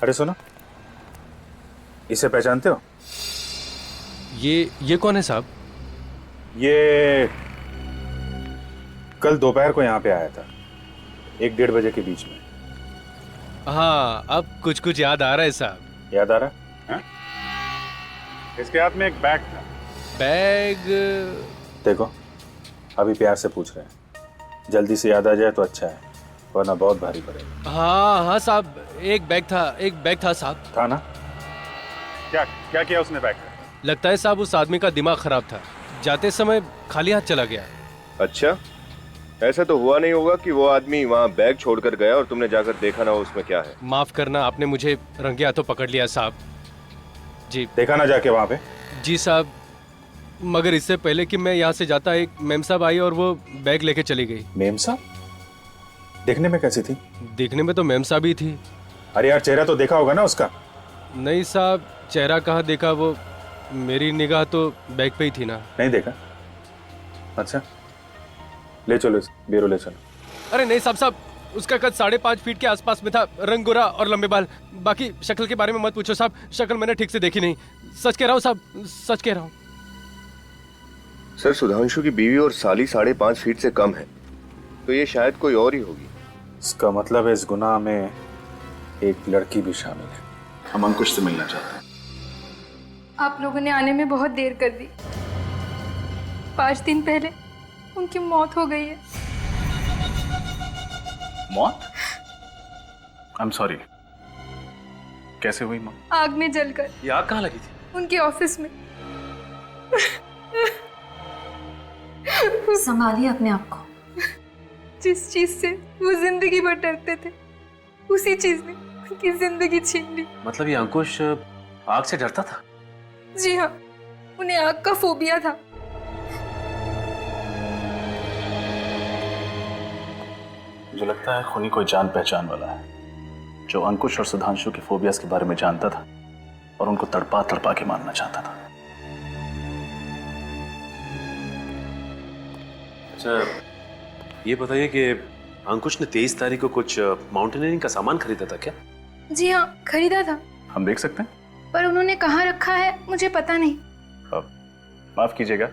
अरे सुनो, इसे पहचानते हो? ये कौन है साहब? ये कल दोपहर को यहाँ पे आया था, 1-1:30 बजे के बीच में। हाँ, अब कुछ कुछ याद आ रहा है साहब। याद आ रहा है? इसके हाथ में एक बैग था। बैग? देखो, अभी प्यार से पूछ रहे हैं, जल्दी से याद आ जाए तो अच्छा है, वरना बहुत भारी पड़ेगा। हाँ साहब, एक बैग था साहब। था ना? क्या क्या किया उसने बैग का? लगता है साहब उस आदमी का दिमाग खराब था, जाते समय खाली हाथ चला गया। अच्छा, ऐसा तो हुआ नहीं होगा कि वो आदमी वहाँ बैग छोड़कर गया और तुमने जाकर देखा ना हो उसमें क्या है? माफ करना, आपने मुझे रंगे हाथों पकड़ लिया साहब। जी देखा ना जाके वहां पे? जी साहब, मगर इससे पहले कि मैं यहाँ से जाता एक मेम साहब आई और वो बैग लेके चली गई। मेम साहब? देखने में कैसी थी? देखने में तो मेम साहब ही थी। अरे यार, चेहरा तो देखा होगा ना उसका? नहीं साहब, चेहरा कहाँ देखा, वो मेरी निगाह तो बैग पे ही थी ना। नहीं देखा? अच्छा, ले चलो इसे, ब्यूरो ले चलो। अरे नहीं साहब, उसका कद 5.5 फीट के आसपास में था, रंग गोरा और लंबे बाल। बाकी शक्ल के बारे में मत पूछो साहब, शक्ल मैंने ठीक से देखी नहीं। सच कह रहा हूँ साहब, सच कह रहा हूँ। सर, सुधांशु की बीवी और साली 5.5 फीट से कम है, तो ये शायद कोई और ही होगी। इसका मतलब है इस गुनाह में एक लड़की भी शामिल है। हम अंकुश से मिलना चाहते हैं। आप लोगों ने आने में बहुत देर कर दी। 5 दिन पहले उनकी मौत हो गई है। मौत? I am sorry. कैसे हुई मौत? आग में जलकर। ये आग कहाँ लगी थी? उनके ऑफिस में। संभालिए अपने आप को। जिस चीज से वो जिंदगी भर डरते थे, उसी चीज ने उनकी जिंदगी छीन ली। मतलब ये अंकुश आग से डरता था? जी हाँ, उन्हें आग का फोबिया था। मुझे लगता है खूनी कोई जान पहचान वाला है, जो अंकुश और सुधांशु के फोबियास के बारे में जानता था और उनको तड़पा तड़पा के मारना चाहता था। अच्छा, ये बताइए कि अंकुश ने 23 तारीख को कुछ माउंटेनियरिंग का सामान खरीदा था क्या? जी हाँ, खरीदा था, हम देख सकते हैं? पर उन्होंने कहाँ रखा है मुझे पता नहीं। अब माफ कीजिएगा,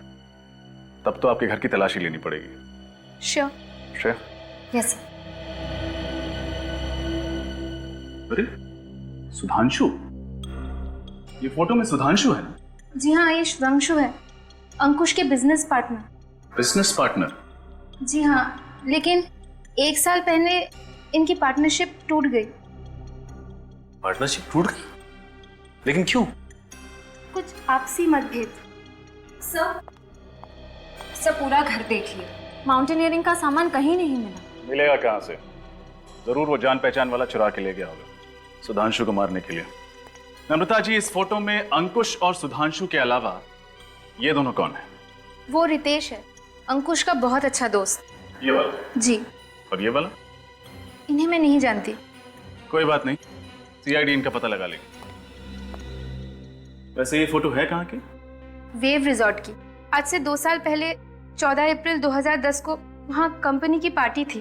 तब तो आपके घर की तलाशी लेनी पड़ेगी। श्योर। श्रेया? यस। अरे सुधांशु, ये फोटो में सुधांशु है ना? जी हाँ, ये सुधांशु है, अंकुश के बिजनेस पार्टनर। Business partner? जी हाँ, लेकिन 1 साल पहले इनकी पार्टनरशिप टूट गई। पार्टनरशिप टूट गई? लेकिन क्यों? कुछ आपसी मतभेद। सब पूरा घर देख लिया, माउंटेनियरिंग का सामान कहीं नहीं मिला। मिलेगा कहां से? जरूर वो जान पहचान वाला चुरा के ले गया होगा सुधांशु को मारने के लिए। नम्रता जी, इस फोटो में अंकुश और सुधांशु के अलावा ये दोनों कौन है? वो रितेश है, अंकुश का बहुत अच्छा दोस्त। ये वाला? जी। और ये वाला? इन्हें मैं नहीं जानती। कोई बात नहीं, सीआईडी इनका पता लगा लेगी। वैसे ये फोटो है कहाँ की? वेव रिजॉर्ट की। आज से 2 साल पहले 14 अप्रैल 2010 को वहाँ कंपनी की पार्टी थी।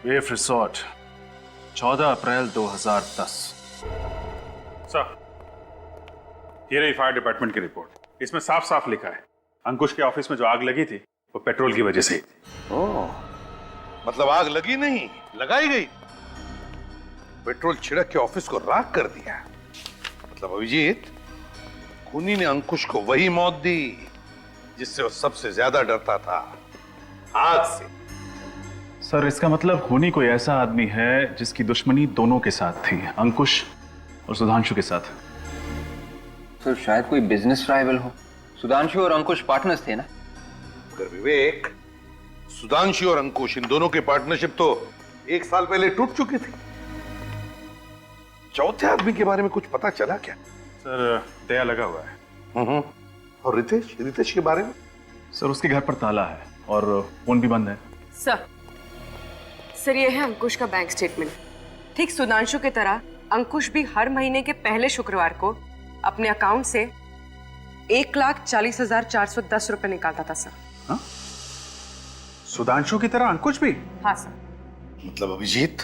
वेव रिसोर्ट, 14 अप्रैल 2010। सर, ये रही फायर डिपार्टमेंट की रिपोर्ट। इसमें साफ साफ लिखा है अंकुश के ऑफिस में जो आग लगी थी वो पेट्रोल की वजह से ही थी। ओह, मतलब आग लगी नहीं, लगाई गई। पेट्रोल छिड़क के ऑफिस को राख कर दिया। मतलब अभिजीत, खूनी ने अंकुश को वही मौत दी जिससे वो सबसे ज्यादा डरता था, आग से। सर, इसका मतलब खूनी कोई ऐसा आदमी है जिसकी दुश्मनी दोनों के साथ थी, अंकुश और सुधांशु के साथ। सर, शायद कोई बिजनेस राइवल हो। सुधांशु और अंकुश पार्टनर्स थे ना? मगर विवेक, सुधांशु और अंकुश इन दोनों की पार्टनरशिप तो 1 साल पहले टूट चुकी थी। चौथे आदमी के बारे में कुछ पता चला क्या? सर, दया लगा हुआ है। और रितेश के बारे में? सर, उसके घर पर ताला है और फोन भी बंद है। सर, ये है अंकुश का बैंक स्टेटमेंट। ठीक सुधांशु की तरह अंकुश भी हर महीने के पहले शुक्रवार को अपने अकाउंट से 1,40,410 रुपए निकालता था सर। सुधांशु की तरह अंकुश भी? हाँ सर। मतलब अभिजीत,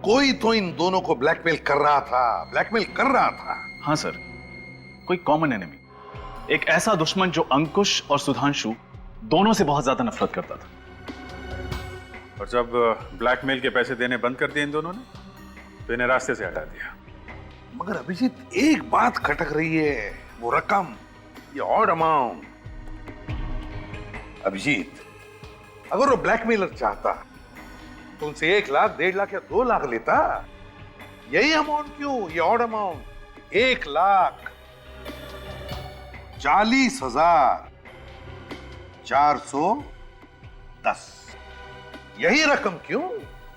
कोई तो इन दोनों को ब्लैकमेल कर रहा था। हाँ सर, कोई कॉमन एनिमी, एक ऐसा दुश्मन जो अंकुश और सुधांशु दोनों से बहुत ज्यादा नफरत करता था। और जब ब्लैकमेल के पैसे देने बंद कर दिए इन दोनों ने, तो इन्हें रास्ते से हटा दिया। मगर अभिजीत, एक बात खटक रही है, वो रकम, ये ऑड अमाउंट। अभिजीत, अगर वो ब्लैकमेलर चाहता तो उनसे 1 लाख, 1.5 लाख या 2 लाख लेता। यही अमाउंट क्यों, ये ऑड अमाउंट 1,40,410, यही रकम क्यों?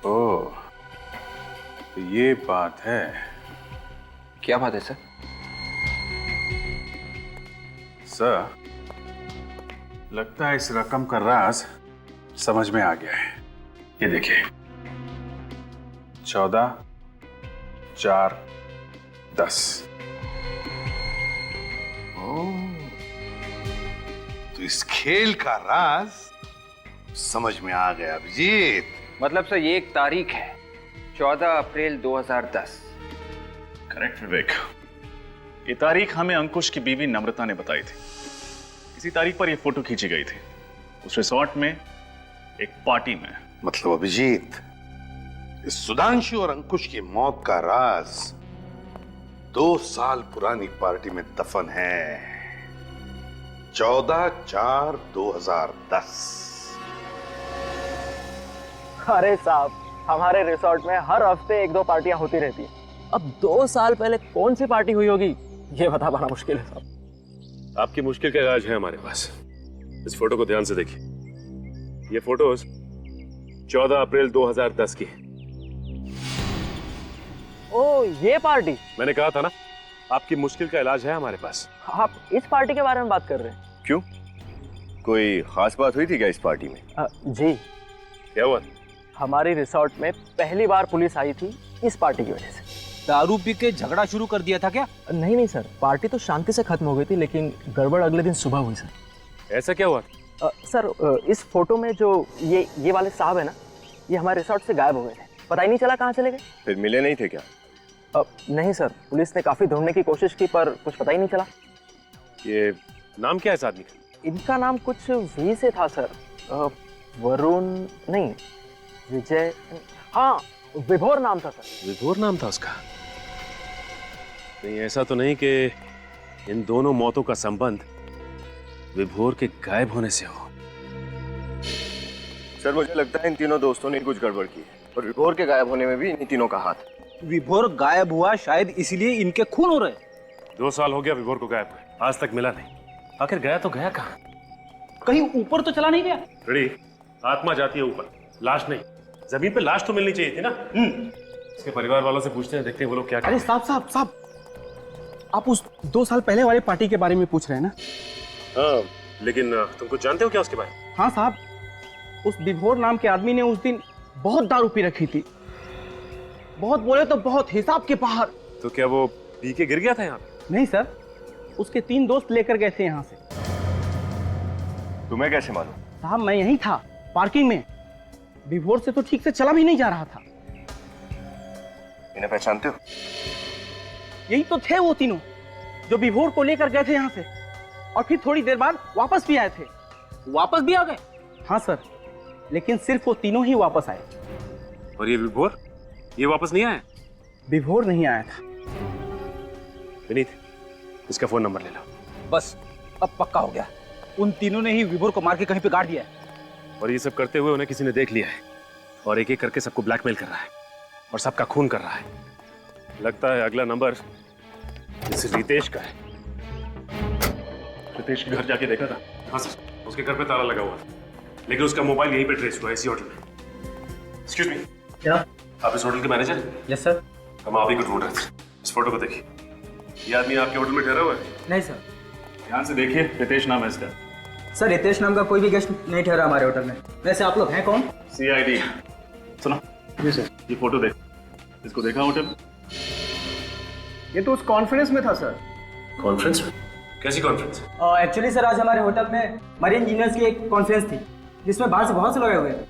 ओह, तो ये बात है। क्या बात है सर? सर, लगता है इस रकम का राज समझ में आ गया है। ये देखिए, 14,410। तो इस खेल का राज समझ में आ गया अभिजीत। मतलब सर ये एक तारीख है, 14 अप्रैल 2010। करेक्ट विवेक, ये तारीख हमें अंकुश की बीवी नम्रता ने बताई थी। इसी तारीख पर ये फोटो खींची गई थी, उस रिसोर्ट में, एक पार्टी में। मतलब अभिजीत, इस सुधांशु और अंकुश की मौत का राज 2 साल पुरानी पार्टी में दफन है। 14/4/2010। अरे साहब, हमारे रिसोर्ट में हर हफ्ते 1-2 पार्टियां होती रहती हैं। अब 2 साल पहले कौन सी पार्टी हुई होगी, ये बता पाना मुश्किल है साहब। आपकी मुश्किल का इलाज है हमारे पास। इस फोटो को ध्यान से देखिए। ये फोटोज 14 अप्रैल 2010 की है। ओ, ये पार्टी? मैंने कहा था ना, आपकी मुश्किल का इलाज है हमारे पास। आप इस पार्टी के बारे में बात कर रहे हैं? क्यों, कोई खास बात हुई थी क्या इस पार्टी में? जी। क्या हुआ? हमारी रिसोर्ट में पहली बार पुलिस आई थी इस पार्टी की वजह से। दारू पी के झगड़ा शुरू कर दिया था क्या? नहीं सर, पार्टी तो शांति से खत्म हो गई थी, लेकिन गड़बड़ अगले दिन सुबह हुई सर। ऐसा क्या हुआ? सर, इस फोटो में जो ये वाले साहब है ना, ये हमारे रिसोर्ट से गायब हो गए थे। पता ही नहीं चला कहाँ चले गए। फिर मिले नहीं थे क्या? नहीं सर, पुलिस ने काफी ढूंढने की कोशिश की पर कुछ पता ही नहीं चला। ये नाम क्या है इस आदमी का? इनका नाम कुछ वी से था सर। वरुण नहीं, विजय, हाँ विभोर नाम था सर। विभोर नाम था उसका? नहीं, ऐसा तो नहीं कि इन दोनों मौतों का संबंध विभोर के गायब होने से हो? सर, मुझे लगता है इन तीनों दोस्तों ने कुछ गड़बड़ की है और विभोर के गायब होने में भी इन तीनों का हाथ है। विभोर गायब हुआ शायद इसलिए इनके खून हो रहे। 2 साल हो गया विभोर को गायब हुए, आज तक मिला नहीं। आखिर गया तो गया कहाँ? कहीं ऊपर तो चला नहीं गया? रेडी, आत्मा जाती है ऊपर, लाश नहीं। जमीन पे लाश तो मिलनी चाहिए थी ना। इसके परिवार वालों से पूछते हैं, देखते हैं वो लोग क्या कहते हैं। अरे साहब, आप उस 2 साल पहले वाली पार्टी के बारे में पूछ रहे हैं ना? हाँ, लेकिन तुम कुछ जानते हो क्या उसके बारे में? हाँ साहब, उस विभोर नाम के आदमी ने उस दिन बहुत दारू पी रखी थी। बहुत बोले तो बहुत, हिसाब के बाहर। तो क्या वो पी के गिर गया था यहाँ पे? नहीं सर, उसके 3 दोस्त लेकर गए थे यहाँ से। तुम्हें कैसे मालूम? साहब, मैं यहीं था पार्किंग में। विभोर से तो ठीक से चला भी नहीं जा रहा था। इन्हें पहचानते हो? यही तो थे वो तीनों जो विभोर को लेकर गए थे यहाँ से, और फिर थोड़ी देर बाद वापस भी आए थे। वापस भी आ गए? हाँ सर, लेकिन सिर्फ वो तीनों ही वापस आए। और ये विभोर, ये वापस नहीं आया? विभोर नहीं आया था। विनीत, इसका फोन नंबर ले लो। बस अब पक्का हो गया, उन तीनों ने ही विभोर को मार के कहीं पे गाड़ दिया है। और ये सब करते हुए उन्हें किसी ने देख लिया है और एक एक करके सबको ब्लैकमेल कर रहा है और सबका खून कर रहा है। लगता है अगला नंबर इस रितेश का है। रितेश के घर जाके देखा था? हाँ सर, उसके घर पे ताला लगा हुआ था, लेकिन उसका मोबाइल यहीं पे ट्रेस हुआ है, इसी होटल में। एक्सक्यूज मी, क्या आप इस होटल के मैनेजर हैं? Yes sir. हम आप ही को ढूंढ रहे थे। इस फोटो को देखिए, ये आदमी आपके होटल में ठहरा हुआ है? नहीं सर। ध्यान से देखिए, रितेश नाम है इसका। सर, रितेश नाम का कोई भी गेस्ट नहीं ठहरा हमारे होटल में। वैसे आप लोग हैं कौन? CID। सुनो जी सर। ये फोटो देख, इसको देखा होटल में? ये तो उस कॉन्फ्रेंस में था सर। कॉन्फ्रेंस में? कैसी कॉन्फ्रेंस? एक्चुअली सर, आज हमारे होटल में मरीन इंजीनियर्स की एक कॉन्फ्रेंस थी। जिसमें बाहर से बहुत से लोग आए हुए हैं।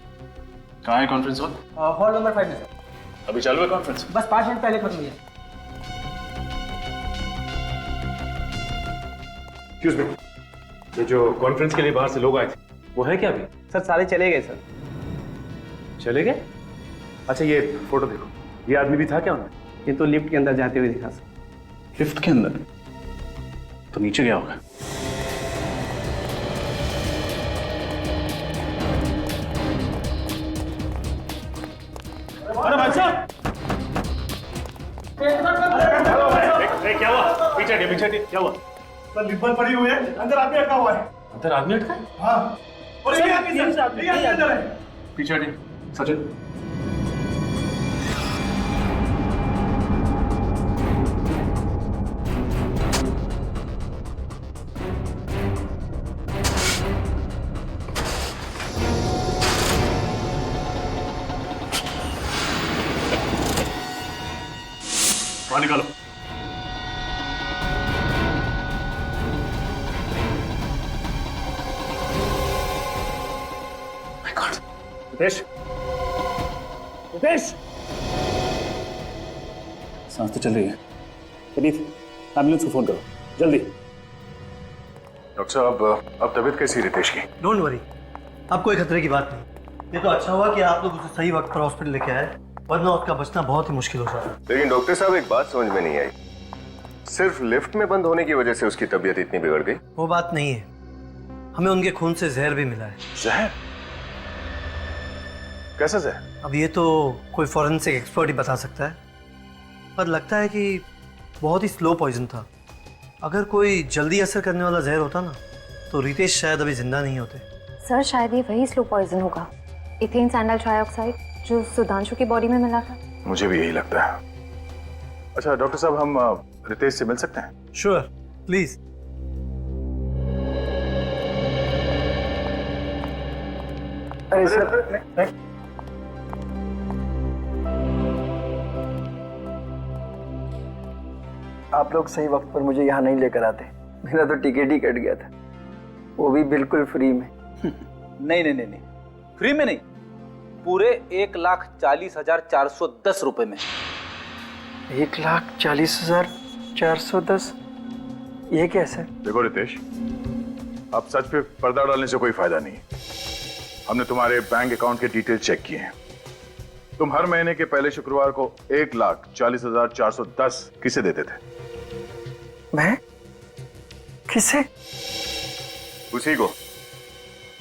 कहाँ है कॉन्फ्रेंस हॉल? हॉल नंबर 5 में सर। अभी चालू है कॉन्फ्रेंस? बस 5 मिनट पहले खत्म हुई है। एक्सक्यूज मी, ये जो कॉन्फ्रेंस के लिए बाहर से लोग आए थे वो है क्या अभी? सर सारे चले गए सर। चले गए? अच्छा ये फोटो देखो, ये आदमी भी था क्या उनमें? ये तो लिफ्ट के अंदर जाते हुए दिखा सर। लिफ्ट के अंदर? तो नीचे गया होगा। अरे भाई साहब, क्या हुआ? पीछे हटिए, क्या हुआ? सर लिफ्ट बंद पड़ी हुई है, अंदर आदमी अटका हुआ है। अंदर आदमी अटका है? हाँ, और ये आदमी अंदर है। पीछे हटिए सचिन। बाहर निकालो। रितेश, रितेश, सांस तो चल रही है। विनीत, एम्बुलेंस को फोन करो जल्दी। डॉक्टर साहब, अब तबीयत कैसी रितेश की? डोंट वरी, अब कोई खतरे की बात नहीं। ये तो अच्छा हुआ कि आप लोग उसे सही वक्त पर हॉस्पिटल लेके आए, वरना उसका बचना बहुत ही मुश्किल हो जाता। लेकिन डॉक्टर साहब एक बात समझ में नहीं आई, सिर्फ लिफ्ट में बंद होने की वजह से उसकी तबीयत इतनी बिगड़ गई? वो बात नहीं है, हमें उनके खून से जहर भी मिला है। जहर? कैसा जहर? अब ये तो कोई फॉरेंसिक एक्सपर्ट ही बता सकता है, पर लगता है कि बहुत ही स्लो पॉइजन था। अगर कोई जल्दी असर करने वाला जहर होता ना, तो रितेश शायद अभी जिंदा नहीं होते। सर शायद ये वही स्लो पॉइजन होगा, इथेन सैंडल ट्राइऑक्साइड जो सुधांशु की बॉडी में मिला था। मुझे भी यही लगता है। अच्छा डॉक्टर साहब, हम रितेश से मिल सकते हैं? Sure, please. अरे सर, नहीं। आप लोग सही वक्त पर मुझे यहाँ नहीं लेकर आते, मेरा तो टिकट ही कट गया था, वो भी बिल्कुल फ्री में। नहीं, फ्री में नहीं, पूरे 1,40,410 रुपए में। 1,40,410? ये क्या सर? देखो रितेश, अब सच पे पर्दा डालने से कोई फायदा नहीं। हमने तुम्हारे बैंक अकाउंट के डिटेल चेक किए हैं। तुम हर महीने के पहले शुक्रवार को 1,40,410 किसे देते थे? मैं? किसे? उसी को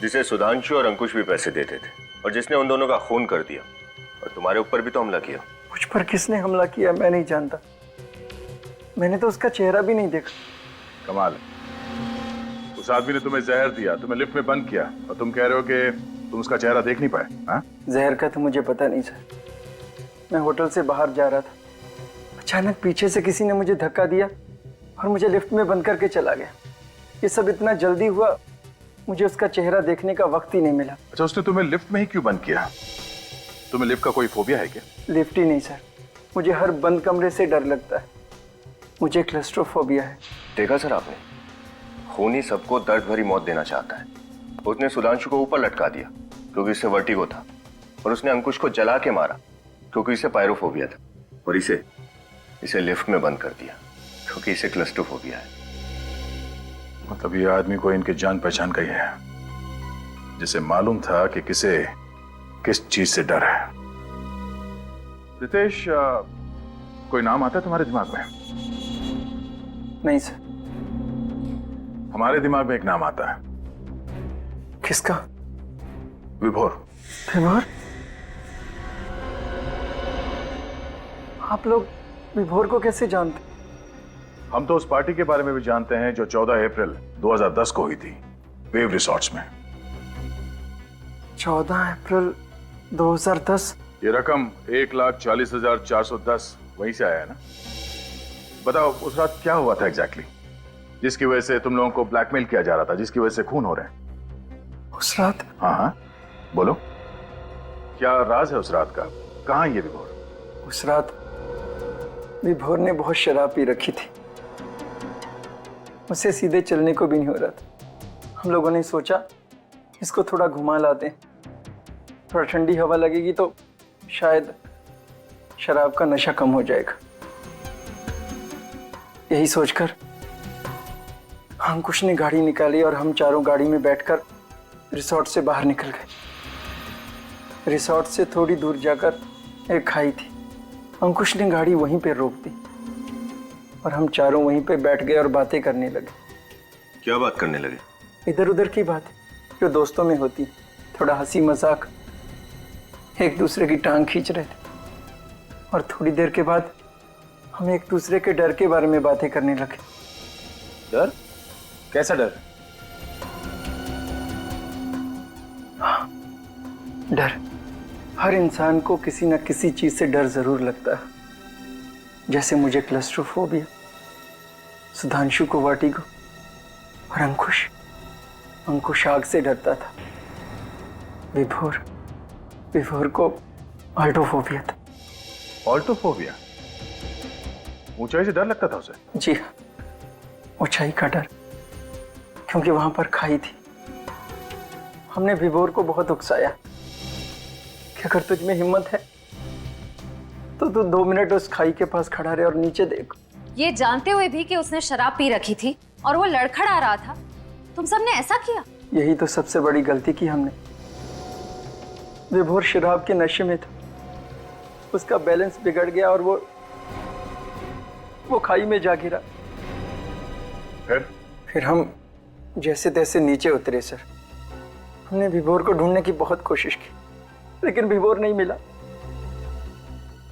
जिसे सुधांशु और अंकुश भी पैसे देते थे, और जिसने उन दोनों का खून कर दिया, और तुम्हारे ऊपर भी तो हमला किया। मुझ पर किसने हमला किया मैं नहीं जानता, मैंने तो उसका चेहरा भी नहीं देखा। कमाल है, उस आदमी ने तुम्हें जहर दिया, तुम्हें लिफ्ट में बंद किया, और तुम कह रहे हो कि तुम उसका चेहरा देख नहीं पाए? हाँ? जहर का तो मुझे पता नहीं सर, मैं होटल से बाहर जा रहा था, अचानक पीछे से किसी ने मुझे धक्का दिया और मुझे लिफ्ट में बंद करके चला गया। ये सब इतना जल्दी हुआ, मुझे उसका चेहरा देखने का वक्त ही नहीं मिला। अच्छा, उसने तुम्हें लिफ्ट में ही क्यों बंद किया? तुम्हें लिफ्ट का कोई फोबिया है क्या? लिफ्ट ही नहीं सर, मुझे हर बंद कमरे से डर लगता है, मुझे क्लस्ट्रोफोबिया है। देखा सर आपने, खून ही सबको दर्द भरी मौत देना चाहता है। उसने सुधांशु को ऊपर लटका दिया क्योंकि इसे वर्टिगो था, और उसने अंकुश को जला के मारा क्योंकि इसे पायरोफोबिया था, और इसे लिफ्ट में बंद कर दिया क्योंकि इसे क्लस्ट्रोफोबिया है। मतलब ये आदमी को इनके जान पहचान का ही है, जिसे मालूम था कि किसे किस चीज से डर है। रितेश, कोई नाम आता है तुम्हारे दिमाग में? नहीं सर। हमारे दिमाग में एक नाम आता है। किसका? विभोर। विभोर? आप लोग विभोर को कैसे जानते? हम तो उस पार्टी के बारे में भी जानते हैं जो 14 अप्रैल 2010 को हुई थी वेव रिसॉर्ट्स में। 14 अप्रैल 2010? ये रकम 1,40,410 वहीं से आया है ना? बताओ उस रात क्या हुआ था एग्जैक्टली, जिसकी वजह से तुम लोगों को ब्लैकमेल किया जा रहा था, जिसकी वजह से खून हो रहे हैं? उस रात? हाँ, बोलो, क्या राज है उस रात का? कहाँ ये विभोर? उस रात विभोर ने बहुत शराब पी रखी थी, मुझसे सीधे चलने को भी नहीं हो रहा था। हम लोगों ने सोचा इसको थोड़ा घुमा लाते हैं, थोड़ा ठंडी हवा लगेगी तो शायद शराब का नशा कम हो जाएगा। यही सोचकर अंकुश ने गाड़ी निकाली और हम चारों गाड़ी में बैठकर रिसोर्ट से बाहर निकल गए। रिसोर्ट से थोड़ी दूर जाकर एक खाई थी। अंकुश ने गाड़ी वहीं पे रोक दी और हम चारों वहीं पे बैठ गए और बातें करने लगे। क्या बात करने लगे? इधर उधर की बात जो दोस्तों में होती, थोड़ा हंसी मजाक, एक दूसरे की टांग खींच रहे थे। और थोड़ी देर के बाद हम एक दूसरे के डर के बारे में बातें करने लगे। डर? कैसा डर? हाँ, डर। हर इंसान को किसी न किसी चीज से डर जरूर लगता है। जैसे मुझे क्लस्ट्रोफोबिया, सुधांशु को वर्टिगो और अंकुश आग से डरता था। विभोर को ऑल्टोफोबिया था। ऑल्टोफोबिया? ऊंचाई से डर लगता था उसे? जी हाँ, ऊंचाई का डर, क्योंकि वहां पर खाई थी। हमने विभोर को बहुत उकसाया कि अगर तुझ में हिम्मत है तो तू 2 मिनट उस खाई के पास खड़ा रहे और नीचे देख। ये जानते हुए भी कि उसने शराब पी रखी थी और वो लड़खड़ा रहा था, तुम सबने ऐसा किया? यही तो सबसे बड़ी गलती की हमने। विभोर शराब के नशे में था, उसका बैलेंस बिगड़ गया और वो खाई में जा गिरा। फिर हम जैसे तैसे नीचे उतरे सर। हमने विभोर को ढूंढने की बहुत कोशिश की, लेकिन विभोर नहीं मिला।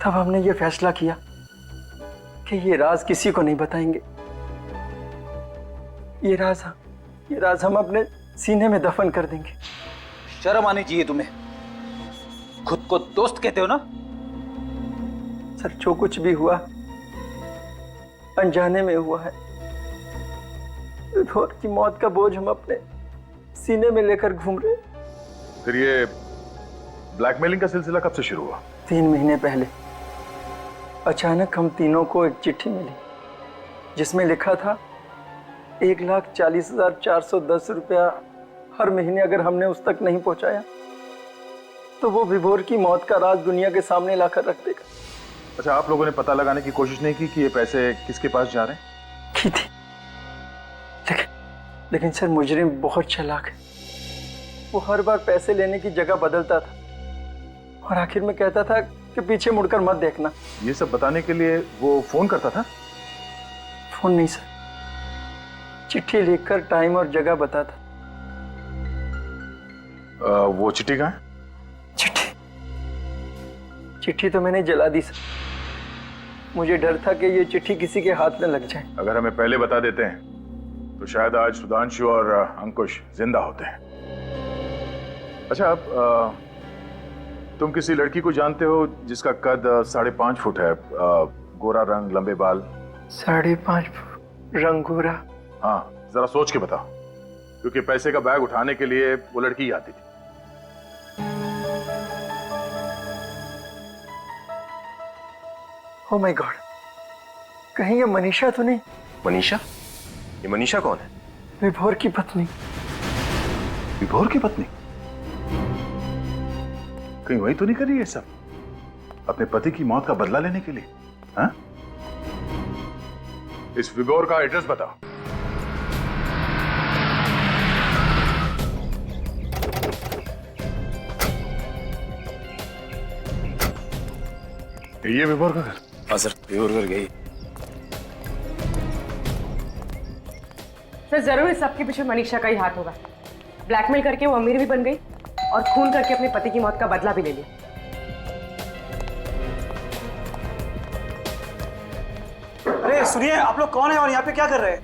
तब हमने ये फैसला किया कि ये राज किसी को नहीं बताएंगे। ये राज हम अपने सीने में दफन कर देंगे। शर्म आनी चाहिए तुम्हें, खुद को दोस्त कहते हो ना? सर, जो कुछ भी हुआ अनजाने में हुआ है। विभोर की मौत का बोझ हम अपने सीने में लेकर घूम रहे। फिर ये ब्लैकमेलिंग का सिलसिला कब से शुरू हुआ? 3 महीने पहले अचानक हम तीनों को एक चिट्ठी मिली जिसमें लिखा था 1,40,410 रुपया हर महीने अगर हमने उस तक नहीं पहुंचाया तो वो विभोर की मौत का राज दुनिया के सामने लाकर रख देगा। अच्छा, आप लोगों ने पता लगाने की कोशिश नहीं की कि ये पैसे किसके पास जा रहे हैं? की थी, लेकिन सर मुजरिम बहुत चालाक है। वो हर बार पैसे लेने की जगह बदलता था और आखिर में कहता था कि पीछे मुड़कर मत देखना। ये सब बताने के लिए वो फोन करता था? फोन नहीं सर, चिट्ठी लिखकर टाइम और जगह बताता। वो चिट्ठी कहाँ है? चिट्ठी तो मैंने जला दी सर। मुझे डर था कि ये चिट्ठी किसी के हाथ में लग जाए। अगर हमें पहले बता देते हैं तो शायद आज सुधांशु और अंकुश जिंदा होते हैं। अच्छा, अब तुम किसी लड़की को जानते हो जिसका कद 5.5 फुट है, गोरा रंग, लंबे बाल? 5.5 फुट रंग गोरा? हाँ, जरा सोच के बताओ, क्योंकि पैसे का बैग उठाने के लिए वो लड़की आती थी। ओह माय गॉड, कहीं ये मनीषा तो नहीं? मनीषा? ये मनीषा कौन है? विभोर की पत्नी। विभोर की पत्नी? कहीं वही तो नहीं कर रही है सब अपने पति की मौत का बदला लेने के लिए? हाँ? इस विभोर का एड्रेस बताओ। ये विभोर का घर? हाँ सर, विभोर घर गई। सर, जरूर इस सबके पीछे मनीषा का ही हाथ होगा। ब्लैकमेल करके वो अमीर भी बन गई और खून करके अपने पति की मौत का बदला भी ले लिया। अरे सुनिए, आप लोग कौन है और यहाँ पे क्या कर रहे हैं?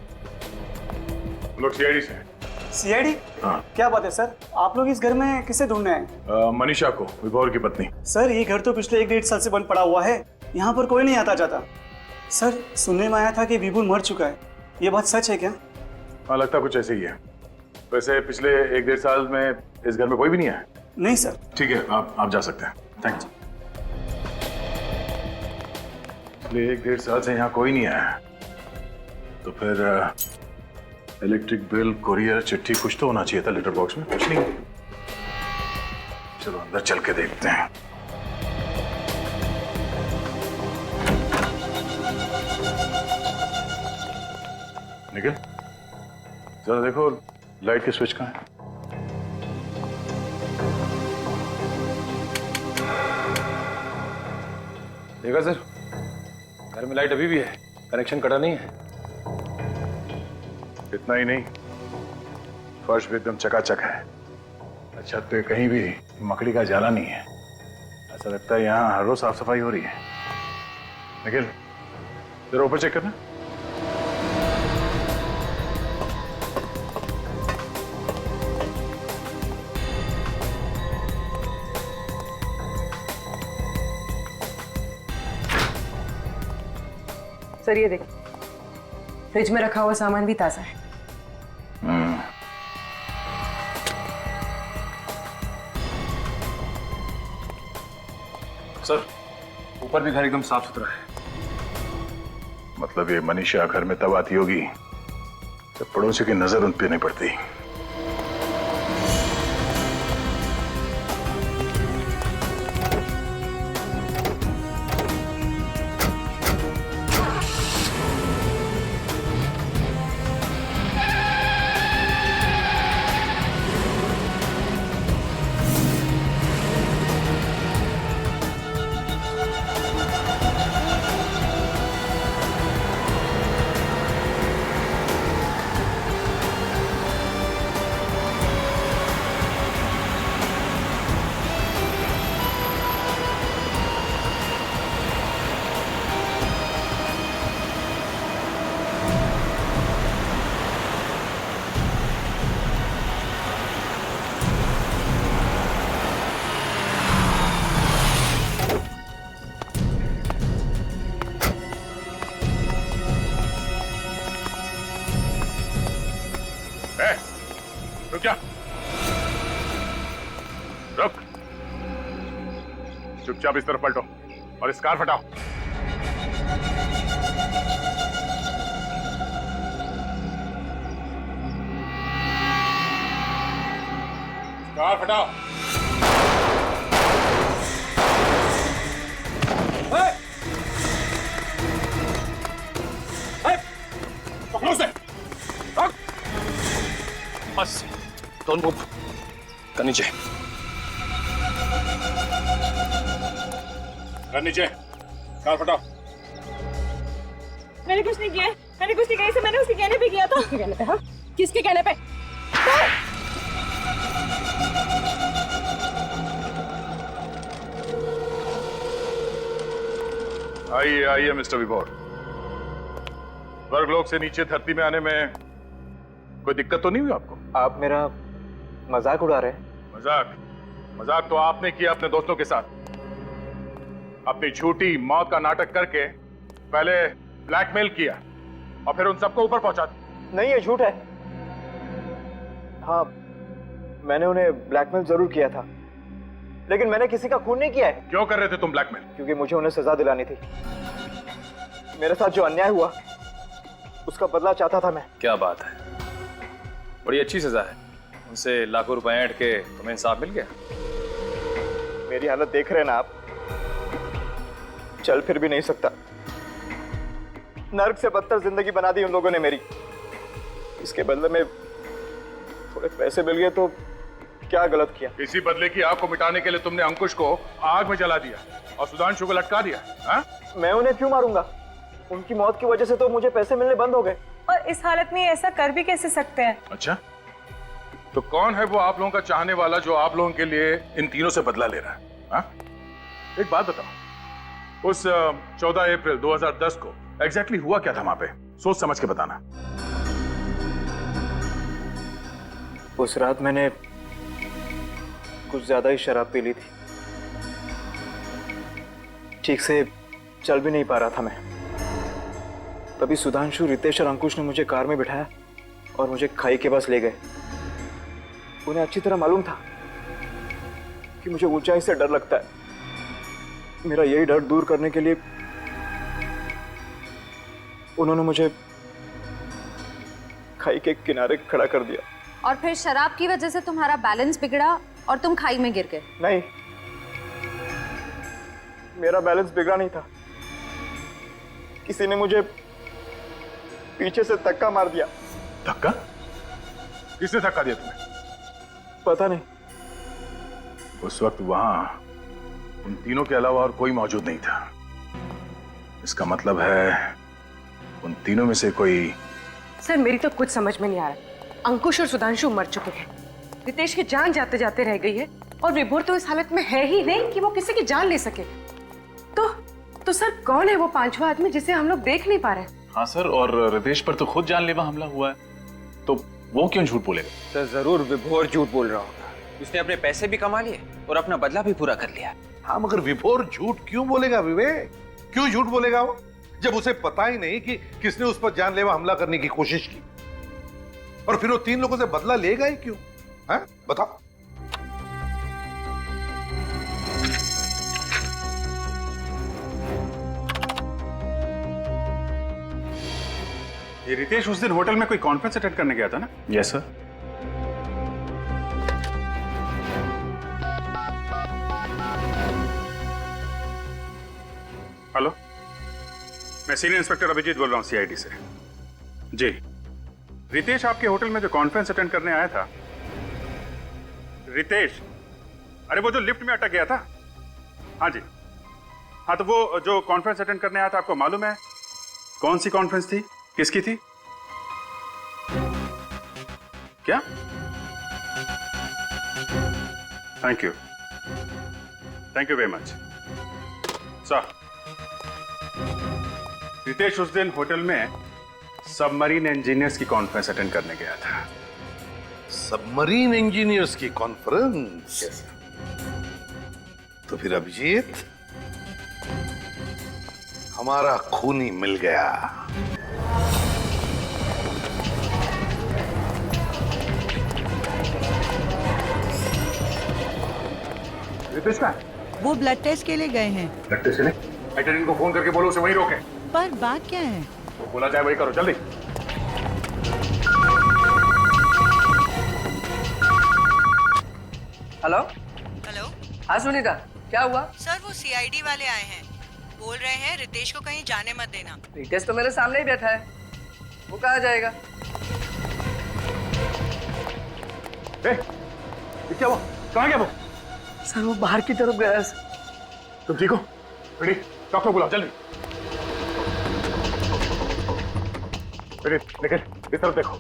लोग सीआईडी से हैं। सीआईडी? हाँ। क्या बात है सर, आप लोग इस घर में किसे ढूंढने हैं? मनीषा को, विभोर की पत्नी। सर, ये घर तो पिछले 1-1.5 साल से बंद पड़ा हुआ है, यहाँ पर कोई नहीं आता जाता। सर, सुनने में आया था कि विभोर मर चुका है, ये बात सच है क्या? हाँ, लगता कुछ ऐसे ही है। वैसे पिछले 1-1.5 साल में इस घर में कोई भी नहीं आया? नहीं सर। ठीक है, आप जा सकते हैं। थैंक्स। पिछले 1-1.5 साल से यहाँ कोई नहीं आया, तो फिर इलेक्ट्रिक बिल, कुरियर, चिट्ठी कुछ तो होना चाहिए था लेटर बॉक्स में। कुछ नहीं। चलो अंदर चल के देखते हैं। निखिल, जरा देखो लाइट की स्विच कहाँ है? देखा सर, घर में लाइट अभी भी है, कनेक्शन कटा नहीं है। इतना ही नहीं, फर्श भी एकदम चकाचक है। छत पे कहीं भी मकड़ी का जाला नहीं है। ऐसा लगता है यहाँ हर रोज साफ सफाई हो रही है। निखिल, जरा ऊपर चेक करना। सर ये देखिए, फ्रिज में रखा हुआ सामान भी ताजा है। सर, ऊपर भी घर एकदम साफ सुथरा है। मतलब ये मनीषा घर में तब आती होगी जब पड़ोसी की नजर उन पे नहीं पड़ती। रुक जा, रुक। चुपचाप इस तरफ पलटो और इस कार हटाओ। कार हटाओ। पकड़ो उसे। बस, डोंट मूव, कर नीचे। कर नीचे, कार हटाओ। मैंने कुछ नहीं किया है, मैंने कुछ नहीं किया। इसे मैंने उसके कहने पे किया था। कहने पे? हाँ, किसके कहने पे? आइए आइए मिस्टर विभोर। स्वर्गलोक से नीचे धरती में आने में कोई दिक्कत तो नहीं हुई आपको? आप मेरा मजाक उड़ा रहे हैं? मजाक? मजाक तो आपने किया अपने दोस्तों के साथ। अपनी झूठी मौत का नाटक करके पहले ब्लैकमेल किया और फिर उन सबको ऊपर पहुंचा दिया। नहीं, ये झूठ है। हाँ, मैंने उन्हें ब्लैकमेल जरूर किया था, लेकिन मैंने किसी का खून नहीं किया है। क्यों कर रहे थे तुम ब्लैकमेल? क्योंकि मुझे उन्हें सजा दिलानी थी। मेरे साथ जो अन्याय हुआ उसका बदला चाहता था मैं। क्या बात है, बड़ी अच्छी सजा है। उनसे लाखों रुपए ऐंठ के तुम्हें इंसाफ मिल गया। मेरी हालत देख रहे हैं ना आप, चल फिर भी नहीं सकता। नर्क से बदतर जिंदगी बना दी उन लोगों ने मेरी। इसके बदले में थोड़े पैसे मिल गए तो क्या गलत किया? इसी बदले की आग को मिटाने के लिए तुमने अंकुश को आग में जला दिया और सुधांशु को लटका दिया। हा? मैं उन्हें क्यों मारूंगा? उनकी मौत की वजह से तो मुझे पैसे मिलने बंद हो गए। और इस हालत में ऐसा कर भी कैसे सकते हैं? अच्छा, तो कौन है वो आप लोगों का चाहने वाला जो आप लोगों के लिए इन तीनों से बदला ले रहा है? हा? एक बात बताओ, उस 14 अप्रैल 2010 को एग्जैक्टली हुआ क्या था वहां पे? सोच समझ के बताना। उस रात मैंने कुछ ज्यादा ही शराब पी ली थी। ठीक से चल भी नहीं पा रहा था मैं। तभी सुधांशु, रितेश और अंकुश ने मुझे कार में बिठाया और मुझे खाई के पास ले गए। उन्हें अच्छी तरह मालूम था कि मुझे ऊंचाई से डर लगता है। मेरा यही डर दूर करने के लिए उन्होंने मुझे खाई के किनारे खड़ा कर दिया। और फिर शराब की वजह से तुम्हारा बैलेंस बिगड़ा और तुम खाई में गिर गए। नहीं, मेरा बैलेंस बिगड़ा नहीं था, किसी ने मुझे पीछे से धक्का मार दिया। धक्का? किसने धक्का दिया तुम्हें? पता नहीं। उस वक्त वहां उन तीनों के अलावा और कोई मौजूद नहीं था। इसका मतलब है उन तीनों में से कोई। सर मेरी तो कुछ समझ में नहीं आ रहा। अंकुश और सुधांशु मर चुके हैं, रितेश की जान जाते जाते रह गई है, और विभोर तो इस हालत में है ही नहीं कि वो किसी की जान ले सके। तो सर कौन है वो पांचवा आदमी जिसे हम लोग देख नहीं पा रहे? हाँ सर, और रितेश पर तो खुद जानलेवा हमला हुआ है, तो वो क्यों झूठ बोलेगा? सर जरूर विभोर झूठ बोल रहा होगा। उसने अपने पैसे भी कमा लिए और अपना बदला भी पूरा कर लिया। हाँ, मगर विभोर झूठ क्यों बोलेगा विवेक? क्यों झूठ बोलेगा वो, जब उसे पता ही नहीं कि किसने उस पर जानलेवा हमला करने की कोशिश की, और फिर वो 3 लोगों से बदला लेगा ही क्यों? हैं? बताओ। ये रितेश उस दिन होटल में कोई कॉन्फ्रेंस अटेंड करने गया था ना? Yes sir. हेलो, मैं सीनियर इंस्पेक्टर अभिजीत बोल रहा हूँ सीआईडी से। जी, रितेश आपके होटल में जो कॉन्फ्रेंस अटेंड करने आया था। रितेश, अरे वो जो लिफ्ट में अटक गया था? हाँ जी, हाँ तो वो जो कॉन्फ्रेंस अटेंड करने आया था, आपको मालूम है कौन सी कॉन्फ्रेंस थी, किसकी थी? क्या? Thank you very much sir. Ritesh उस दिन होटल में सबमरीन इंजीनियर्स की कॉन्फ्रेंस अटेंड करने गया था। सबमरीन इंजीनियर्स की कॉन्फ्रेंस? yes, तो फिर अभिजीत, हमारा खूनी मिल गया। रितेश का वो ब्लड टेस्ट के लिए गए हैं। ब्लड टेस्ट के लिए? अटेंडेंट को फोन करके बोलो उसे वहीं रोके। पर बात क्या है? तो बोला जाए वही करो, जल्दी। हेलो। हेलो। हाँ सुनीता, क्या हुआ? सर वो सीआईडी वाले आए हैं, बोल रहे हैं रितेश को कहीं जाने मत देना। रितेश तो मेरे सामने ही बैठा है, वो कहाँ जाएगा? क्या हुआ? कहाँ गया वो? सर वो बाहर की तरफ गया है। तुम ठीक हो? रेडी, डॉक्टर बुलाओ जल्दी। निकल, इस तरफ देखो।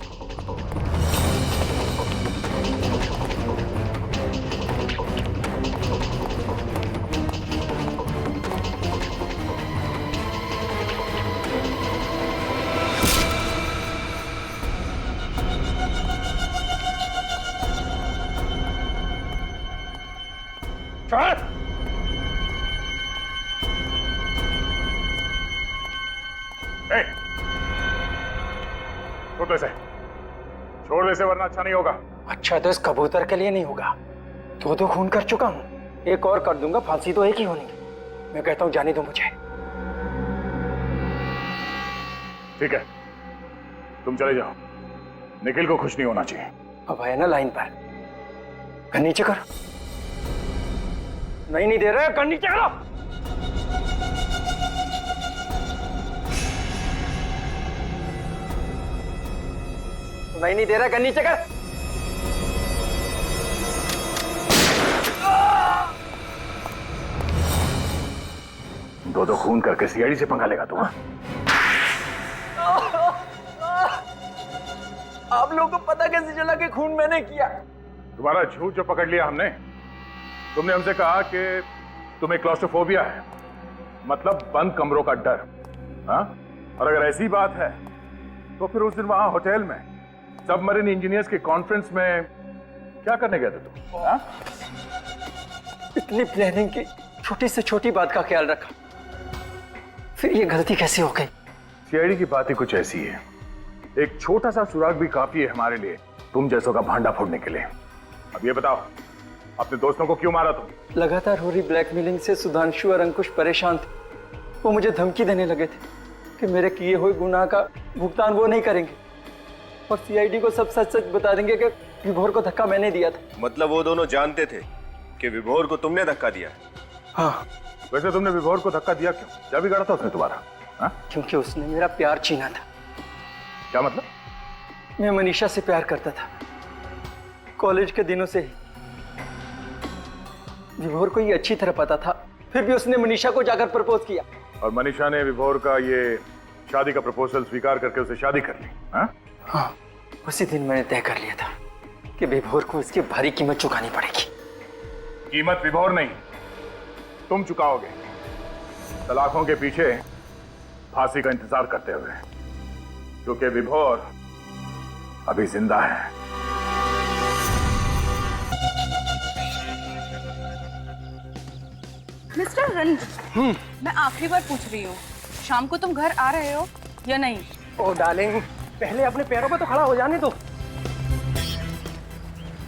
चल। छोड़ दे इसे, वरना अच्छा नहीं होगा। अच्छा तो इस कबूतर के लिए नहीं होगा, दो खून कर चुका हूँ, एक और कर दूंगा, फांसी तो एक ही होनी है। मैं कहता हूँ जाने दो मुझे। ठीक है, तुम चले जाओ, निखिल को खुश नहीं होना चाहिए। अब है ना लाइन पर, कर नीचे करो। नहीं दे रहे, कर नीचे करो। नहीं दे रहा, कर नीचे कर। दो खून करके सीआईडी से पंगा लेगा तुम? आप लोगों को पता कैसे चला कि खून मैंने किया? तुम्हारा झूठ जो पकड़ लिया हमने। तुमने हमसे कहा कि तुम्हें क्लॉस्ट्रोफोबिया है, मतलब बंद कमरों का डर। हाँ? और अगर ऐसी बात है तो फिर उस दिन वहां होटल में सबमरीन इंजीनियर्स के कॉन्फ्रेंस में क्या करने गए थे तुम? हाँ? इतनी प्लानिंग की छोटी से छोटी बात का ख्याल रखा, फिर ये गलती कैसे हो गई? सीआईडी की बात ही कुछ ऐसी है, एक छोटा सा सुराग भी काफी है हमारे लिए तुम जैसों का भांडा फोड़ने के लिए। अब ये बताओ, अपने दोस्तों को क्यों मारा तुम? लगातार हो रही ब्लैकमेलिंग से सुधांशु और अंकुश परेशान थे। वो मुझे धमकी देने लगे थे कि मेरे किए हुए गुनाह का भुगतान वो नहीं करेंगे, और सीआईडी को सब सच सच बता देंगे कि विभोर को धक्का मैंने दिया था। मतलब वो दोनों जानते थे कि विभोर को तुमने धक्का दिया? हाँ। वैसे तुमने विभोर को धक्का दिया क्यों? क्या बिगाड़ा था उसने तुम्हारा? हाँ? क्योंकि उसने मेरा प्यार छीना था। क्या मतलब? मैं मनीषा से प्यार करता था कॉलेज के दिनों से ही। विभोर को ये अच्छी तरह पता था, फिर भी उसने मनीषा को जाकर प्रपोज किया। और मनीषा ने विभोर का ये शादी का प्रपोजल स्वीकार करके उसे शादी कर ली? हाँ? हाँ, उसी दिन मैंने तय कर लिया था कि विभोर को इसकी भारी कीमत चुकानी पड़ेगी। कीमत विभोर नहीं, तुम चुकाओगे, सलाखों के पीछे फांसी का इंतजार करते हुए, क्योंकि विभोर अभी जिंदा है। मिस्टर रंजन, मैं आखिरी बार पूछ रही हूँ, शाम को तुम घर आ रहे हो या नहीं? ओ डार्लिंग, पहले अपने पैरों पे तो खड़ा हो जाने दो।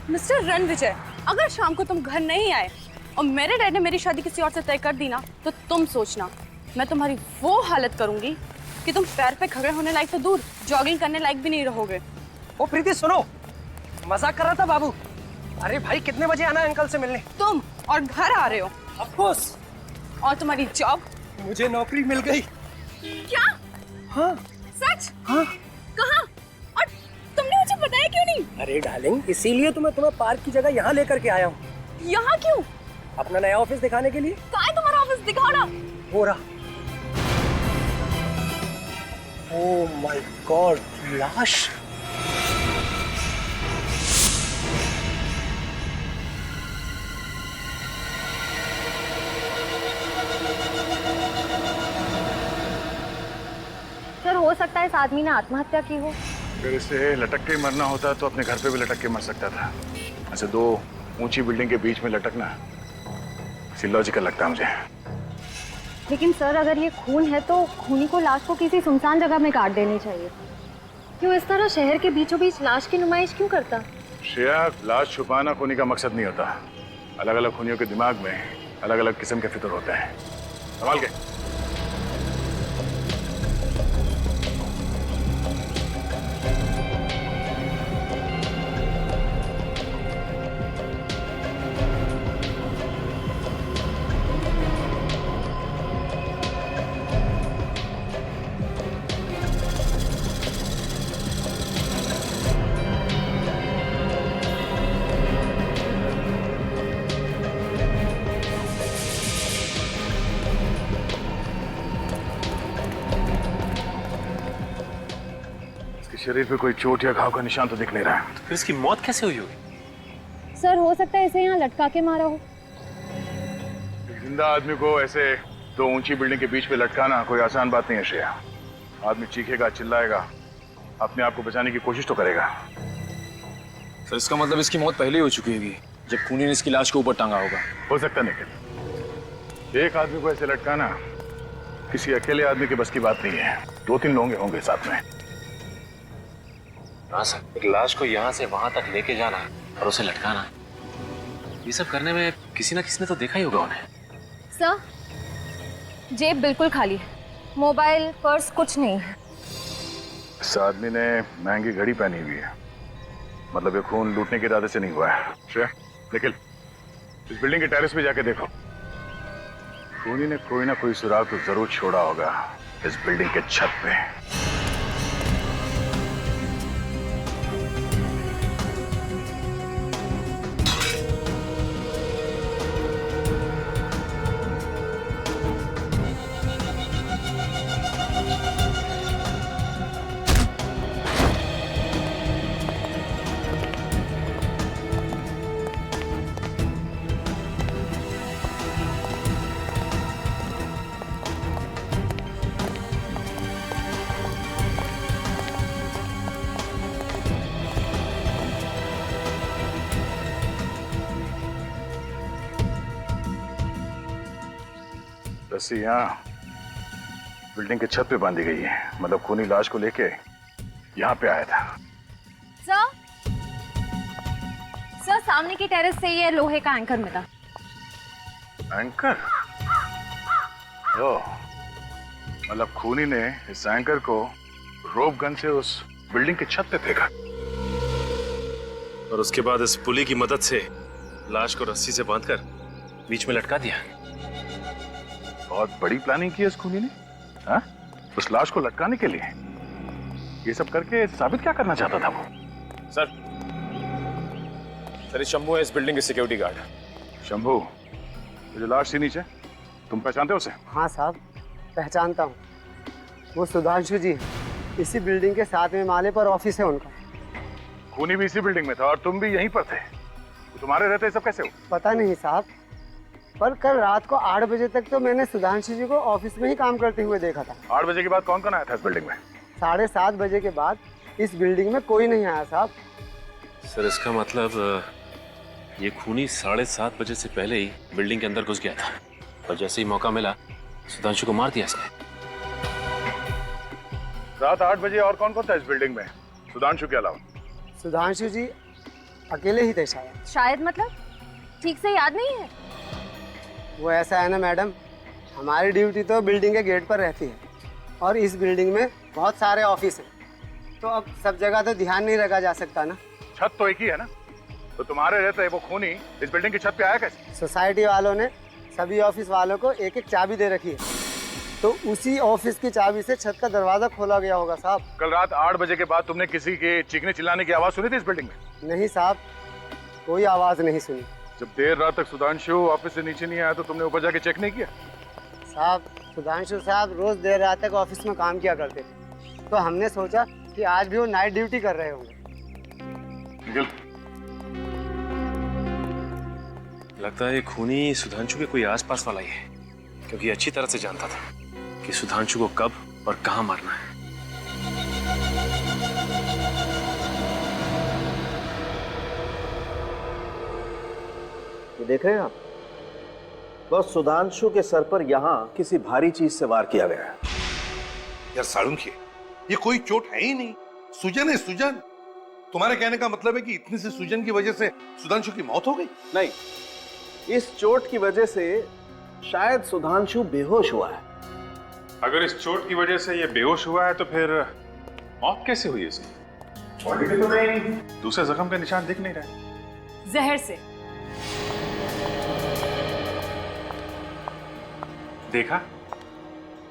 मिस्टर रणविजय, अगर शाम को तुम घर नहीं आए और मेरे डैड ने मेरी शादी किसी और से तय कर दी ना, तो तुम सोचना मैं तुम्हारी वो हालत करूंगी कि तुम पैर पे खड़े होने लायक तो दूर, जॉगिंग करने लायक भी नहीं रहोगे। ओ प्रीति सुनो, मजाक कर रहा था बाबू। अरे भाई कितने बजे आना है अंकल से मिलने? तुम और घर आ रहे हो? Of course. और तुम्हारी जॉब? मुझे नौकरी मिल गई। क्या? हाँ। सच? हाँ। कहाँ? और तुमने मुझे बताया क्यों नहीं? अरे डार्लिंग, इसीलिए तो मैं तुम्हें पार्क की जगह यहाँ लेकर के आया हूँ। यहाँ क्यों? अपना नया ऑफिस दिखाने के लिए। कहाँ है तुम्हारा ऑफिस? दिखाओ ना। हो रहा। ओह माय गॉड, लाश। सर, हो सकता है इस आदमी ने आत्महत्या की हो। अगर इसे लटक के मरना होता तो अपने घर पे भी लटक के मर सकता था। ऐसे दो ऊंची बिल्डिंग के बीच में लटकना लॉजिकल लगता है मुझे। लेकिन सर, अगर ये खून है तो खूनी को लाश को किसी सुनसान जगह में काट देनी चाहिए। क्यों इस तरह शहर के बीचों बीच लाश की नुमाइश क्यों करता? श्रेया, लाश छुपाना खूनी का मकसद नहीं होता। अलग अलग खूनियों के दिमाग में अलग अलग किस्म के फिक्र होते हैं। संभाल के। शरीर पे कोई चोट या घाव का निशान तो दिख नहीं रहा है। तो फिर इसकी मौत कैसे हुई होगी? सर, हो सकता है इसे यहाँ लटका के मारा हो। एक जिंदा आदमी को ऐसे दो ऊंची बिल्डिंग के बीच पे लटकाना कोई आसान बात नहीं है श्रेया। आदमी चीखेगा, चिल्लाएगा, अपने आप को बचाने की कोशिश तो करेगा। सर, इसका मतलब इसकी मौत पहले ही हो चुकी होगी जब खूनी ने इसकी लाश को ऊपर टांगा होगा। हो सकता है, निखिल। एक आदमी को ऐसे लटकाना किसी अकेले आदमी के बस की बात नहीं है। दो तीन लोग होंगे साथ में। हाँ सर, एक लाश को यहाँ से वहां तक लेके जाना और उसे लटकाना, ये सब करने में किसी ना किसी ने तो देखा ही होगा उन्हें। सर, जेब बिल्कुल खाली है, मोबाइल, पर्स कुछ नहीं है। इस आदमी ने महंगी घड़ी पहनी हुई है, मतलब ये खून लूटने के इरादे से नहीं हुआ है। श्रेया, निखिल, इस बिल्डिंग के टेरेस पे जाके देखो। खूनी ने कोई ना कोई सुराग तो जरूर छोड़ा होगा इस बिल्डिंग के छत पे। रस्सी यहाँ बिल्डिंग के छत पे बांधी गई है, मतलब खूनी लाश को लेके यहाँ पे आया था। सर, सामने की टेरेस से ये लोहे का एंकर मिला। एंकर? ओ, मतलब खूनी ने इस एंकर को रोप गन से उस बिल्डिंग की छत पे फेंका और उसके बाद इस पुली की मदद से लाश को रस्सी से बांधकर बीच में लटका दिया। बहुत बड़ी प्लानिंग की है इस खूनी ने, हाँ? उस लाश को लटकाने के लिए। ये सब करके साबित क्या करना चाहता था वो? सर ये शंभू है, इस बिल्डिंग के सिक्योरिटी गार्ड। शंभू, जो लाश थी नीचे, तुम पहचानते हो उसे? हाँ साहब, पहचानता हूँ। वो सुधांशु जी, इसी बिल्डिंग के 7वें माले पर ऑफिस है उनका। खूनी भी इसी बिल्डिंग में था और तुम भी यहीं पर थे। तो तुम्हारे रहते सब कैसे हो? पता नहीं साहब, पर कल रात को 8 बजे तक तो मैंने सुधांशु जी को ऑफिस में ही काम करते हुए देखा था। 8 बजे के बाद कौन कौन आया था इस बिल्डिंग में? 7:30 बजे के बाद इस बिल्डिंग में कोई नहीं आया साहब। सर इसका मतलब ये खूनी 7:30 बजे से पहले ही बिल्डिंग के अंदर घुस गया था और जैसे ही मौका मिला सुधांशु को मार दिया इसने। रात 8 बजे और कौन कौन था इस बिल्डिंग में सुधांशु के अलावा? सुधांशु जी अकेले ही थे शायद। शायद मतलब ठीक से याद नहीं है। वो ऐसा है ना मैडम, हमारी ड्यूटी तो बिल्डिंग के गेट पर रहती है और इस बिल्डिंग में बहुत सारे ऑफिस हैं, तो अब सब जगह तो ध्यान नहीं रखा जा सकता ना। छत तो एक ही है ना, तो तुम्हारे रहते वो खूनी इस बिल्डिंग की छत पे आया कैसे? सोसाइटी वालों ने सभी ऑफिस वालों को एक एक चाबी दे रखी है, तो उसी ऑफिस की चाबी से छत का दरवाजा खोला गया होगा साहब। कल रात 8 बजे के बाद तुमने किसी के चीखने चिल्लाने की आवाज सुनी थी इस बिल्डिंग में? नहीं साहब, कोई आवाज नहीं सुनी। जब देर रात तक सुधांशु ऑफिस से नीचे नहीं आया तो तुमने ऊपर जाके चेक नहीं किया? साहब, सुधांशु साहब रोज देर रात तक ऑफिस में काम किया करते थे, तो हमने सोचा कि आज भी वो नाइट ड्यूटी कर रहे होंगे। लगता है खूनी सुधांशु के कोई आसपास वाला ही है, क्योंकि अच्छी तरह से जानता था कि सुधांशु को कब और कहां मारना है। ये देख रहे हैं आप, बस सुधांशु के सर पर यहाँ किसी भारी चीज से वार किया गया है। यार सालुंखे, ये कोई चोट है ही नहीं, सूजन है सूजन। तुम्हारे कहने का मतलब है कि इतनी सी सूजन की वजह से सुधांशु की मौत हो गई? नहीं, इस चोट की वजह से शायद सुधांशु बेहोश हुआ है। अगर इस चोट की वजह से ये बेहोश हुआ है तो फिर मौत कैसे हुई इसकी? बॉडी पे तो नहीं दूसरे जख्म के निशान दिख नहीं रहे। जहर से। देखा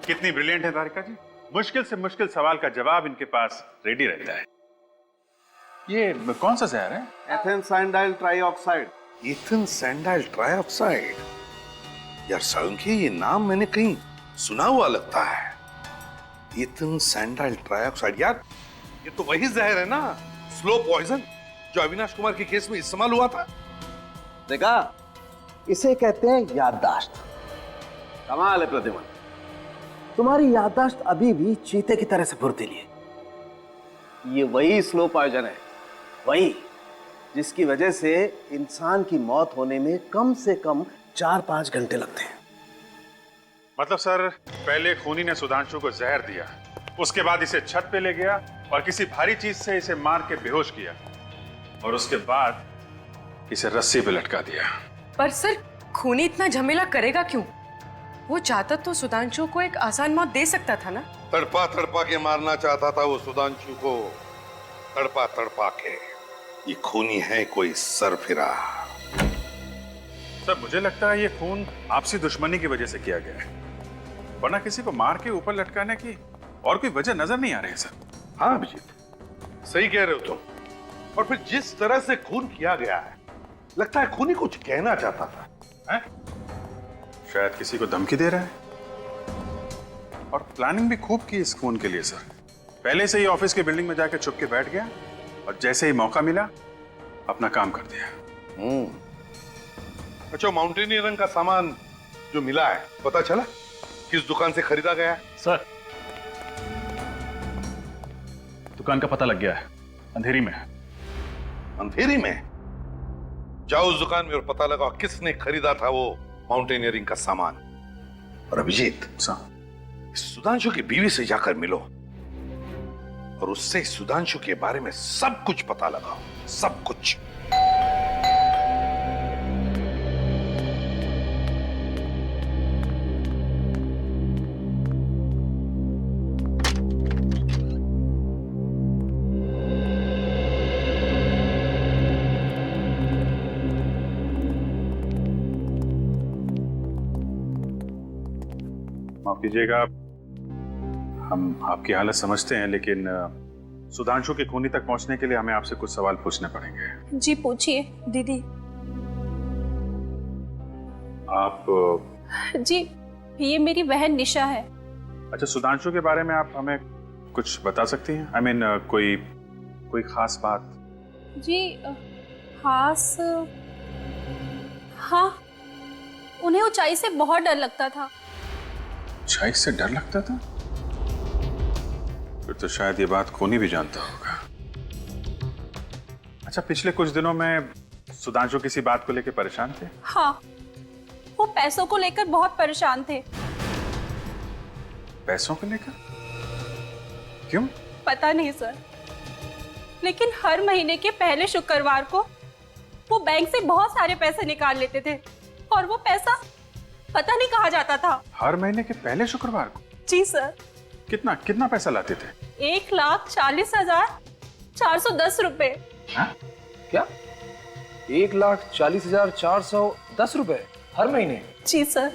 कितनी ब्रिलियंट है तारिका जी। मुश्किल से मुश्किल सवाल का जवाब इनके पास रेडी रहता है। ये कौन सा जहर है? एथेन सैंडाइल ट्राइऑक्साइड। एथेन सैंडाइल ट्राइऑक्साइड? यार सालुंखे, ये नाम मैंने कहीं सुना हुआ लगता है। एथेन सैंडाइल ट्राइऑक्साइड, यार ये तो वही जहर है ना, स्लो पॉइजन, जो अविनाश कुमार के केस में इस्तेमाल हुआ था। देखा, इसे कहते हैं याददाश्त। कमाल है प्रद्युमन, तुम्हारी याददाश्त अभी भी चीते की तरह से फुर्तीली है। ये वही स्लो पॉइजन है, वही जिसकी वजह से इंसान की मौत होने में कम से कम 4-5 घंटे लगते हैं। मतलब सर, पहले खूनी ने सुधांशु को जहर दिया, उसके बाद इसे छत पे ले गया और किसी भारी चीज से इसे मार के बेहोश किया और उसके बाद इसे रस्सी पे लटका दिया। पर सर, खूनी इतना झमेला करेगा क्यों? वो चाहता तो सुधांशु को एक आसान मौत दे सकता था ना। तड़पा तड़पा के मारना चाहता था वो सुधांशु को, तड़पा तड़पा के। ये खूनी है कोई सरफिरा। सर मुझे लगता है ये खून आपसी दुश्मनी की वजह से किया गया है, वरना किसी को मार के ऊपर लटकाने की और कोई वजह नजर नहीं आ रही है सर। हाँ अभिजीत, सही कह रहे हो तुम। और फिर जिस तरह से खून किया गया है, लगता है खूनी कुछ कहना चाहता था, हैं? शायद किसी को धमकी दे रहा है। और प्लानिंग भी खूब की इस खून के लिए सर। पहले से ही ऑफिस के बिल्डिंग में जाकर छुप के बैठ गया और जैसे ही मौका मिला अपना काम कर दिया। अच्छा, माउंटेनियरिंग का सामान जो मिला है, पता चला किस दुकान से खरीदा गया है? सर दुकान का पता लग गया है, अंधेरी में है। अंधेरी में? जाओ उस दुकान में और पता लगाओ किसने खरीदा था वो माउंटेनियरिंग का सामान। और अभिजीत, सुधांशु की बीवी से जाकर मिलो और उससे सुधांशु के बारे में सब कुछ पता लगाओ, सब कुछ। माफ कीजिएगा, हम आपकी हालत समझते हैं, लेकिन सुधांशु के खूनी तक पहुंचने के लिए हमें आपसे कुछ सवाल पूछने पड़ेंगे। जी पूछिए दीदी। आप जी ये मेरी बहन निशा है। अच्छा, सुधांशु के बारे में आप हमें कुछ बता सकती हैं? आई मीन कोई खास बात? जी खास, हाँ, उन्हें ऊंचाई से बहुत डर लगता था। ऊंचाई से डर लगता था? फिर तो शायद ये बात खूनी भी जानता होगा। अच्छा, पिछले कुछ दिनों में सुधांशु किसी बात को लेकर परेशान थे? हाँ, वो पैसों को लेकर बहुत परेशान थे। पैसों को लेकर? क्यों? पता नहीं सर, लेकिन हर महीने के पहले शुक्रवार को वो बैंक से बहुत सारे पैसे निकाल लेते थे और वो पैसा पता नहीं कहाँ जाता था। हर महीने के पहले शुक्रवार को? जी सर। कितना कितना पैसा लाते थे? 1,40,410 रुपए। क्या? 1,40,410 रुपए हर महीने? जी सर।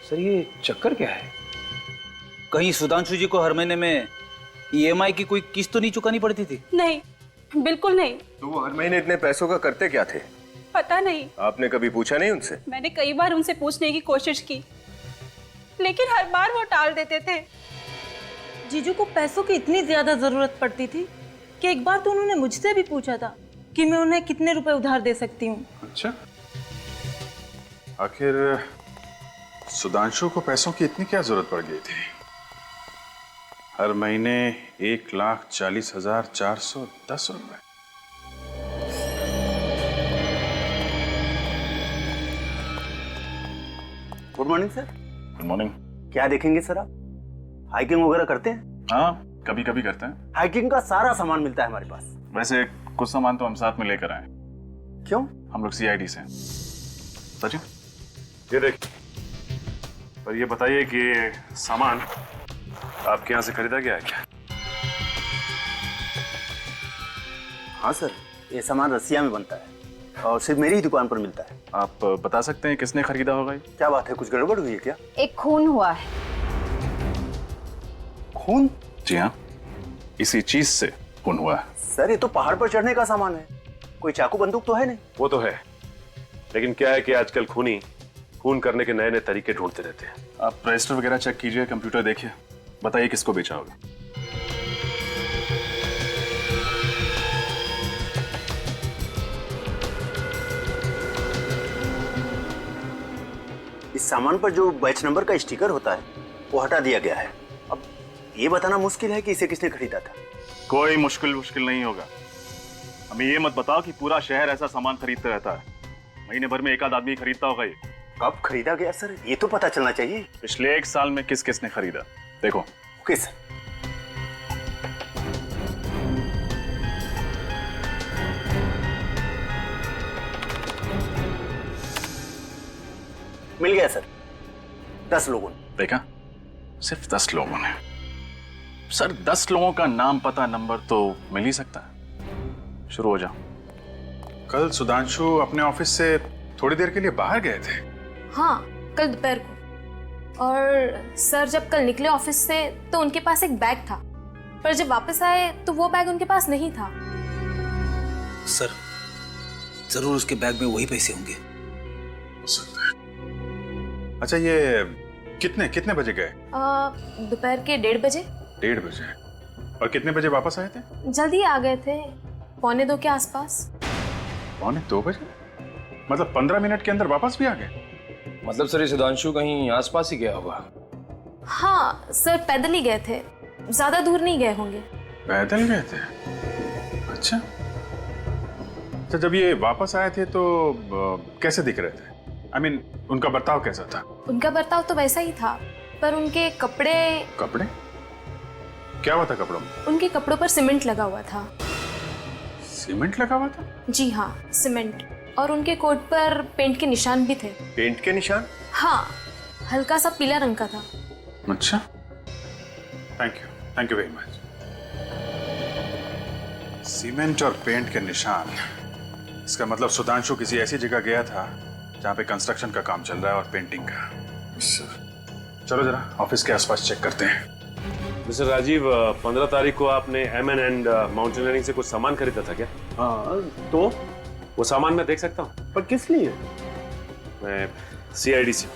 सर ये चक्कर क्या है? कहीं सुधांशु जी को हर महीने में ईएमआई की कोई किस्त तो नहीं चुकानी पड़ती थी? नहीं, बिल्कुल नहीं। तो वो हर महीने इतने पैसों का करते क्या थे? पता नहीं। आपने कभी पूछा नहीं उनसे? मैंने कई बार उनसे पूछने की कोशिश की, लेकिन हर बार वो टाल देते थे। जीजू को पैसों की इतनी ज्यादा जरूरत पड़ती थी कि एक बार तो उन्होंने मुझसे भी पूछा था कि मैं उन्हें कितने रुपए उधार दे सकती हूँ। अच्छा, आखिर सुधांशु को पैसों की इतनी क्या जरूरत पड़ गई थी? हर महीने 1,40,410 रुपए। Good morning sir. Good morning. क्या देखेंगे सर आप? हाइकिंग वगैरह करते हैं? हाँ, कभी कभी करते हैं। हाइकिंग का सारा सामान मिलता है हमारे पास। वैसे कुछ सामान तो हम साथ में लेकर आए। क्यों? हम लोग सीआईडी से। सचिन, ये देख। पर ये बताइए कि ये सामान आपके यहाँ से खरीदा गया है क्या? हाँ सर, ये सामान रसिया में बनता है और सिर्फ मेरी ही दुकान पर मिलता है। आप बता सकते हैं किसने खरीदा होगा ये? क्या बात है, कुछ गड़बड़ हुई है क्या? एक खून हुआ है। खून? जी हाँ, इसी चीज से खून हुआ है। सर ये तो पहाड़ पर चढ़ने का सामान है, कोई चाकू बंदूक तो है नहीं। वो तो है, लेकिन क्या है कि आजकल खूनी खून करने के नए नए तरीके ढूंढते रहते हैं। आप रजिस्टर वगैरह चेक कीजिए, कंप्यूटर देखिए, बताइए किसको बेचा होगा। इस सामान पर जो बैच नंबर का स्टिकर होता है वो हटा दिया गया है। अब ये बताना मुश्किल है कि इसे किसने खरीदा था। कोई मुश्किल नहीं होगा। हमें ये मत बताओ कि पूरा शहर ऐसा सामान खरीदते रहता है। महीने भर में एक आध आदमी खरीदता होगा ये। कब खरीदा गया सर, ये तो पता चलना चाहिए। पिछले 1 साल में किस किसने खरीदा, देखो। Okay sir. मिल गया सर, 10 लोगों ने। देखा, सिर्फ 10 लोगों ने। सर 10 लोगों का नाम पता नंबर तो मिल ही सकता है। शुरू हो जाओ। कल सुधांशु अपने ऑफिस से थोड़ी देर के लिए बाहर गए थे। हाँ, कल दोपहर को। और सर जब कल निकले ऑफिस से तो उनके पास एक बैग था, पर जब वापस आए तो वो बैग उनके पास नहीं था। सर जरूर उसके बैग में वही पैसे होंगे। हो सकता है। अच्छा, ये कितने बजे गए? दोपहर के 1:30 बजे। 1:30 बजे। और कितने बजे वापस आए थे? जल्दी आ गए थे, 1:45 के आसपास। 1:45 बजे? मतलब 15 मिनट के अंदर वापस भी आ गए? मतलब सर ये सुधांशु कहीं आसपास ही गया होगा। हाँ सर, पैदल ही गए थे, ज्यादा दूर नहीं गए होंगे। पैदल गए थे? अच्छा। तो जब ये वापस आए थे तो कैसे दिख रहे थे? I mean, उनका बर्ताव कैसा था? उनका बर्ताव तो वैसा ही था, पर उनके कपड़े। कपड़े? क्या हुआ था कपड़ों में? उनके कपड़ों पर सीमेंट लगा हुआ था। सीमेंट लगा हुआ था? जी हाँ, सीमेंट। और उनके कोट पर पेंट के निशान भी थे। पेंट के निशान? हाँ, हल्का सा पीला रंग का था। अच्छा, thank you very much. Cement और पेंट के निशान, इसका मतलब सुधांशु किसी ऐसी जगह गया था जहां पे कंस्ट्रक्शन का काम चल रहा है और पेंटिंग का। चलो जरा ऑफिस के आसपास चेक करते हैं। मिस्टर राजीव, 15 तारीख को आपने एमएन एंड माउंटेनियरिंग से कुछ सामान खरीदा था क्या? हाँ, तो वो सामान मैं देख सकता हूँ? पर किस लिए? मैं सीआईडी से।